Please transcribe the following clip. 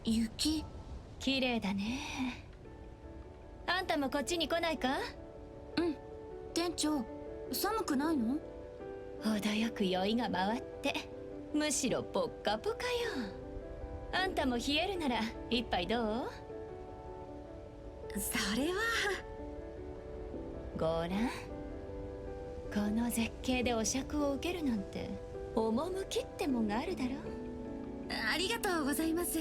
雪。綺麗だね。あんたもこっちに来ないか？うん。店長、寒くないの？程よく酔いが回って、むしろポッカポカよ。あんたも冷えるなら一杯どう？それは。ごらん、この絶景でお酌を受けるなんて趣ってもんがあるだろ。ありがとうございます。